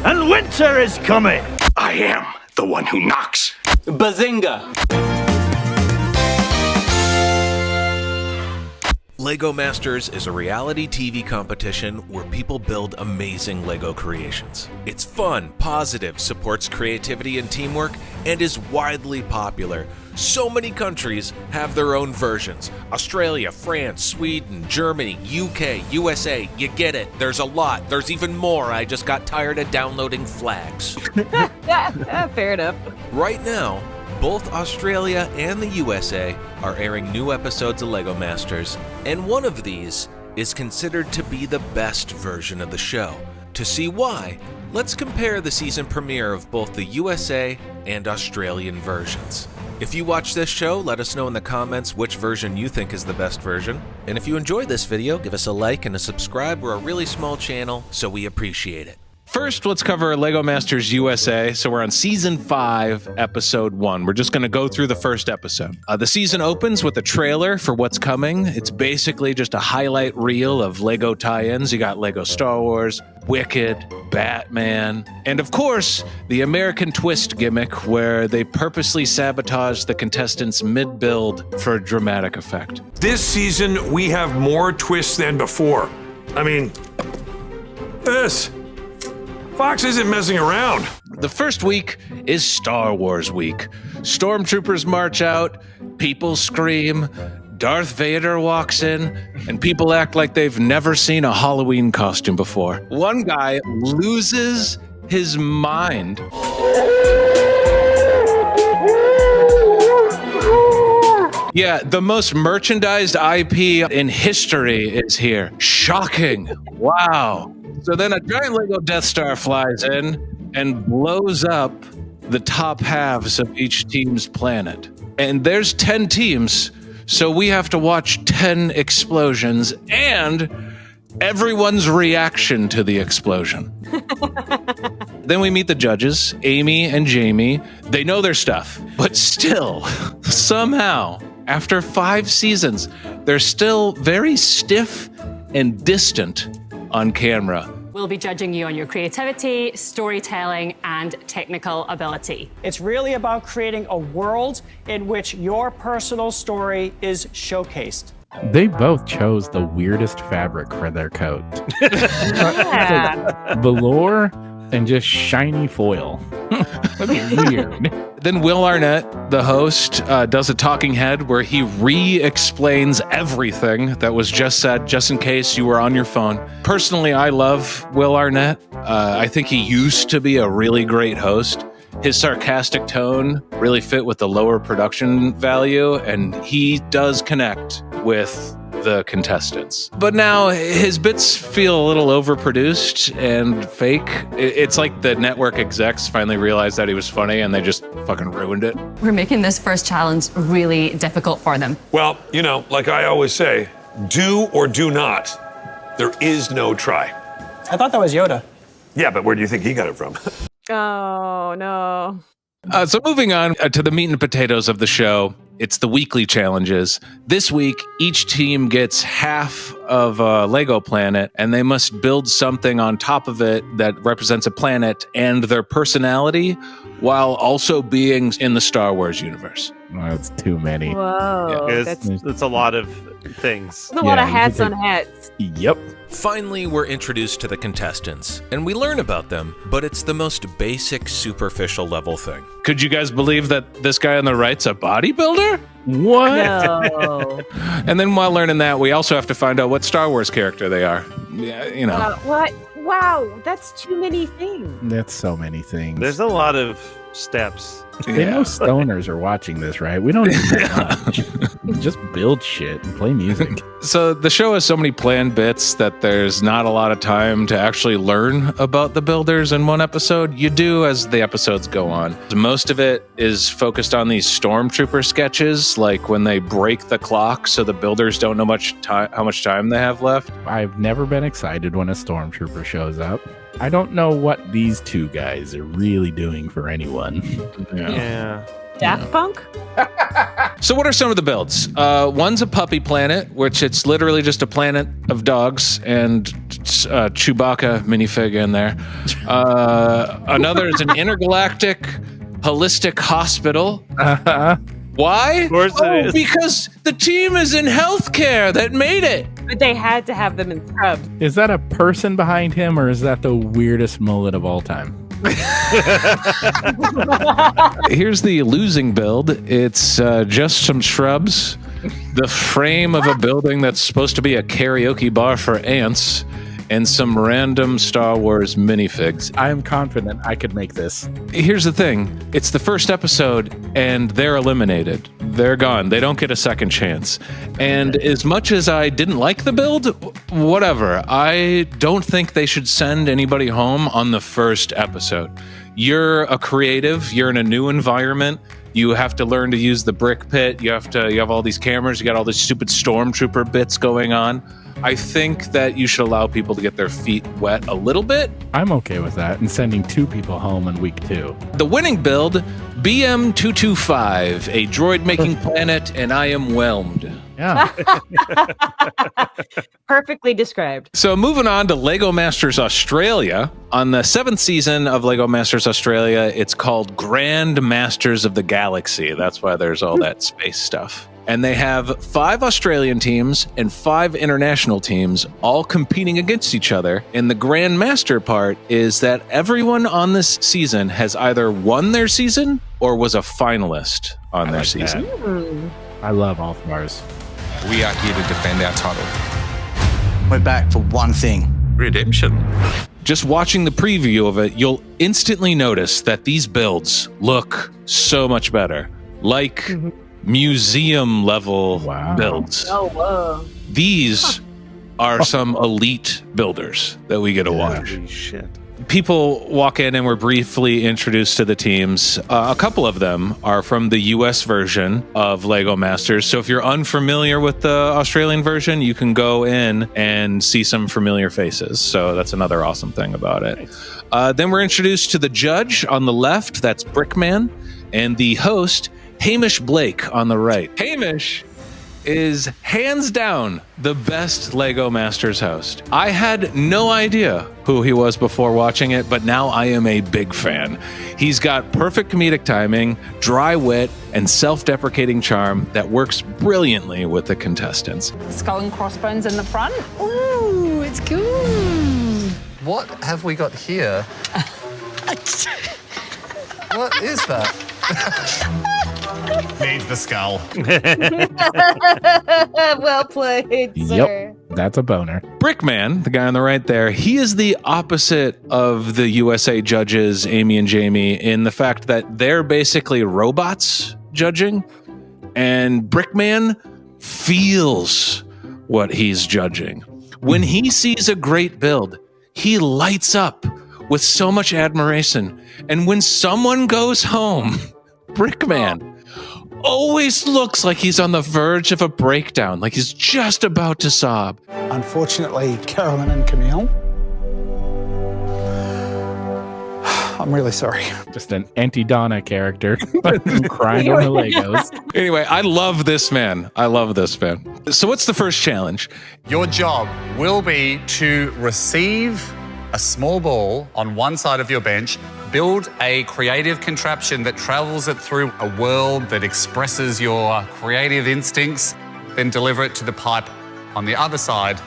and winter is coming. I am the one who knocks. Bazinga! LEGO Masters is a reality TV competition where people build amazing LEGO creations. It's fun, positive, supports creativity and teamwork, and is widely popular. So many countries have their own versions. Australia, France, Sweden, Germany, UK, USA, you get it. There's a lot. There's even more. I just got tired of downloading flags. Fair enough. Right now, both Australia and the USA are airing new episodes of LEGO Masters, and one of these is considered to be the best version of the show. To see why, let's compare the season premiere of both the USA and Australian versions. If you watch this show, let us know in the comments which version you think is the best version. And if you enjoyed this video, give us a like and a subscribe. We're a really small channel, so we appreciate it. First, let's cover LEGO Masters USA. So we're on Season 5, Episode 1. We're just going to go through the first episode. The season opens with a trailer for what's coming. It's basically just a highlight reel of LEGO tie-ins. You got LEGO Star Wars, Wicked, Batman, and of course, the American twist gimmick where they purposely sabotage the contestants mid-build for a dramatic effect. This season, we have more twists than before. I mean, this. Fox isn't messing around. The first week is Star Wars week. Stormtroopers march out, people scream, Darth Vader walks in, and people act like they've never seen a Halloween costume before. One guy loses his mind. Yeah, the most merchandised IP in history is here. Shocking. Wow. So then a giant LEGO Death Star flies in and blows up the top halves of each team's planet. And there's 10 teams, so we have to watch 10 explosions and everyone's reaction to the explosion. Then we meet the judges, Amy and Jamie. They know their stuff, but still, somehow, after 5 seasons, they're still very stiff and distant on camera. We'll be judging you on your creativity, storytelling, and technical ability. It's really about creating a world in which your personal story is showcased. They both chose the weirdest fabric for their coat. Yeah. Velour and just shiny foil. That's weird. Then Will Arnett, the host, does a talking head where he re-explains everything that was just said, just in case you were on your phone. Personally, I love Will Arnett. I think he used to be a really great host. His sarcastic tone really fit with the lower production value, and he does connect with the contestants. But now his bits feel a little overproduced and fake. It's like the network execs finally realized that he was funny and they just fucking ruined it. We're making this first challenge really difficult for them. Well, you know, like I always say, do or do not. There is no try. I thought that was Yoda. Yeah, but where do you think he got it from? Oh, no. So moving on to the meat and potatoes of the show, it's the weekly challenges. This week, each team gets half of a Lego planet, and they must build something on top of it that represents a planet and their personality, while also being in the Star Wars universe. Well, that's too many. Whoa. Yeah, That's that's a lot of things. a lot of you hats could on hats. Yep. Finally, we're introduced to the contestants, and we learn about them, but it's the most basic, superficial level thing. Could you guys believe that this guy on the right's a bodybuilder? What? No. And then while learning that, we also have to find out what Star Wars character they are. Yeah, you know. What? Wow, that's too many things. That's so many things. There's a lot of steps. They know stoners are watching this, right? We don't need that much. Just build shit and play music. So the show has so many planned bits that there's not a lot of time to actually learn about the builders in one episode. You do as the episodes go on. Most of it is focused on these stormtrooper sketches, like when they break the clock so the builders don't know how much time they have left. I've never been excited when a stormtrooper shows up. I don't know what these two guys are really doing for anyone. Yeah. Daft Punk? So what are some of the builds? One's a puppy planet, which it's literally just a planet of dogs and Chewbacca minifig in there. Another is an intergalactic holistic hospital. Why? Of course it is. Because the team is in healthcare that made it. But they had to have them in scrubs. Is that a person behind him, or is that the weirdest mullet of all time? Here's the losing build. It's just some shrubs, the frame of a building that's supposed to be a karaoke bar for ants, and some random Star Wars minifigs. I am confident I could make this. Here's the thing. It's the first episode, and they're eliminated. They're gone. They don't get a second chance. And as much as I didn't like the build, whatever. I don't think they should send anybody home on the first episode. You're a creative. You're in a new environment. You have to learn to use the brick pit. You have all these cameras. You got all these stupid stormtrooper bits going on. I think that you should allow people to get their feet wet a little bit. I'm okay with that, and sending 2 people home in week 2. The winning build, BM225, a droid-making planet, and I am whelmed. Yeah. Perfectly described. So moving on to LEGO Masters Australia. On the 7th season of LEGO Masters Australia, it's called Grand Masters of the Galaxy. That's why there's all that space stuff. And they have 5 Australian teams and 5 international teams all competing against each other. And the Grand Master part is that everyone on this season has either won their season or was a finalist on their season. I love all stars. We are here to defend our title. We're back for one thing. Redemption. Just watching the preview of it, you'll instantly notice that these builds look so much better. Like museum level builds. Oh, whoa. These are some elite builders that we get to watch. Holy shit. People walk in and we're briefly introduced to the teams. A couple of them are from the US version of LEGO Masters. So if you're unfamiliar with the Australian version, you can go in and see some familiar faces. So that's another awesome thing about it. Nice. Then we're introduced to the judge on the left. That's Brickman. And the host, Hamish Blake, on the right. Hamish is hands down the best LEGO Masters host. I had no idea who he was before watching it, but now I am a big fan. He's got perfect comedic timing, dry wit, and self-deprecating charm that works brilliantly with the contestants. Skull and crossbones in the front. Ooh, it's cool. What have we got here? What is that? Needs the skull. Well played, sir. Yep, that's a boner. Brickman, the guy on the right there, he is the opposite of the USA judges, Amy and Jamie, in the fact that they're basically robots judging, and Brickman feels what he's judging. When he sees a great build, he lights up with so much admiration. And when someone goes home, Brickman always looks like he's on the verge of a breakdown, like he's just about to sob. Unfortunately, Carolyn and Camille, I'm really sorry. Just an anti-Donna character crying on the Legos. Anyway, I love this man. So what's the first challenge? Your job will be to receive a small ball on one side of your bench, build a creative contraption that travels it through a world that expresses your creative instincts, then deliver it to the pipe on the other side.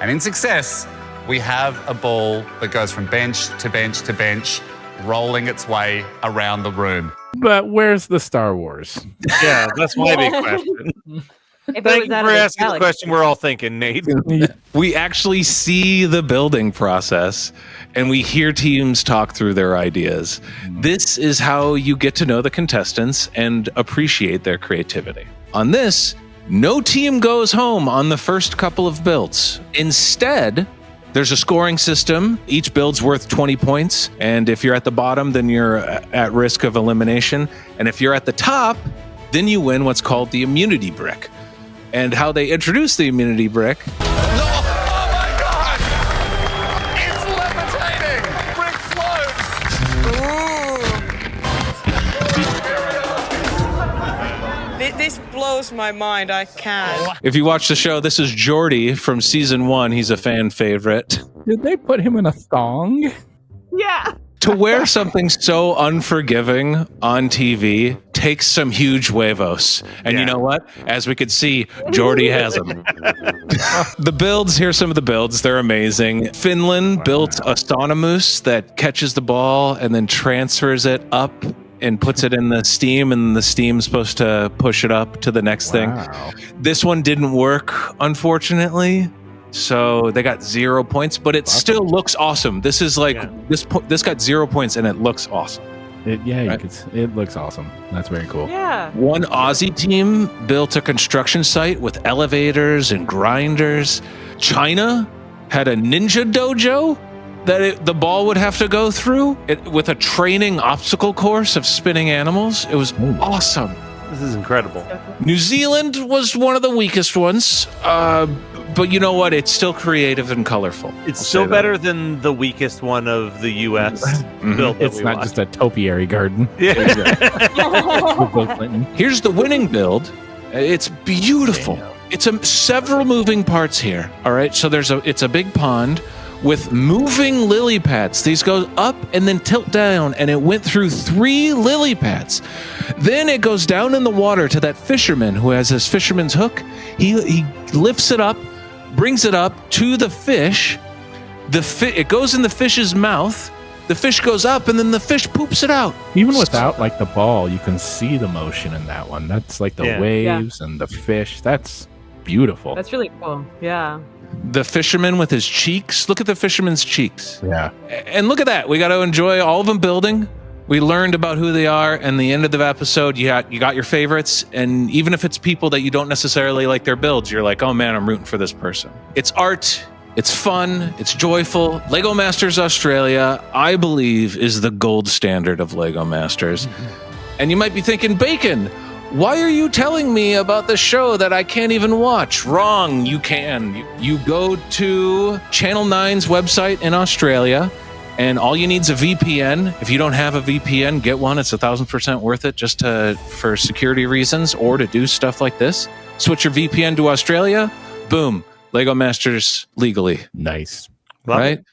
And in success, we have a ball that goes from bench to bench to bench, rolling its way around the room. But where's the Star Wars? Yeah, that's my big question. Thank you for asking the question we're all thinking, Nate. We actually see the building process and we hear teams talk through their ideas. This is how you get to know the contestants and appreciate their creativity. On this, no team goes home on the first couple of builds. Instead, there's a scoring system. Each build's worth 20 points. And if you're at the bottom, then you're at risk of elimination. And if you're at the top, then you win what's called the immunity brick. And how they introduce the immunity brick. Oh my God! It's levitating! Brick floats! This blows my mind. I can't. If you watch the show, this is Jordy from season 1. He's a fan favorite. Did they put him in a thong? Yeah. To wear something so unforgiving on TV takes some huge huevos. And you know what? As we could see, Jordy has them. The builds, here's some of the builds. They're amazing. Finland built a Sonomoose that catches the ball and then transfers it up and puts it in the steam, and the steam's supposed to push it up to the next thing. This one didn't work, unfortunately. So they got 0 points, but it still looks awesome. This is like this got 0 points and it looks awesome. It looks awesome. That's very cool. Yeah. One Aussie team built a construction site with elevators and grinders. China had a ninja dojo that the ball would have to go through with a training obstacle course of spinning animals. It was awesome. This is incredible. New Zealand was one of the weakest ones. But you know what? It's still creative and colorful. It's still better than the weakest one of the U.S. build. It's not just a topiary garden. Yeah. Here's the winning build. It's beautiful. It's several moving parts here. All right. So it's a big pond with moving lily pads. These go up and then tilt down, and it went through 3 lily pads. Then it goes down in the water to that fisherman who has his fisherman's hook. He lifts it up, brings it up to the fish. It goes in the fish's mouth. The fish goes up, and then the fish poops it out. Even without like the ball, you can see the motion in that one. That's like the waves and the fish. That's beautiful. That's really cool. Yeah. The fisherman with his cheeks. Look at the fisherman's cheeks. Yeah. And look at that. We got to enjoy all of them building. We learned about who they are, and the end of the episode, you got your favorites, and even if it's people that you don't necessarily like their builds, you're like, oh man, I'm rooting for this person. It's art, it's fun, it's joyful. Lego Masters Australia, I believe, is the gold standard of Lego Masters. And you might be thinking, Bacon, why are you telling me about the show that I can't even watch? Wrong, you can. You go to Channel 9's website in Australia, and all you need is a VPN. If you don't have a VPN, get one. It's 1,000% worth it just for security reasons or to do stuff like this. Switch your VPN to Australia. Boom. Lego Masters legally. Nice. Right?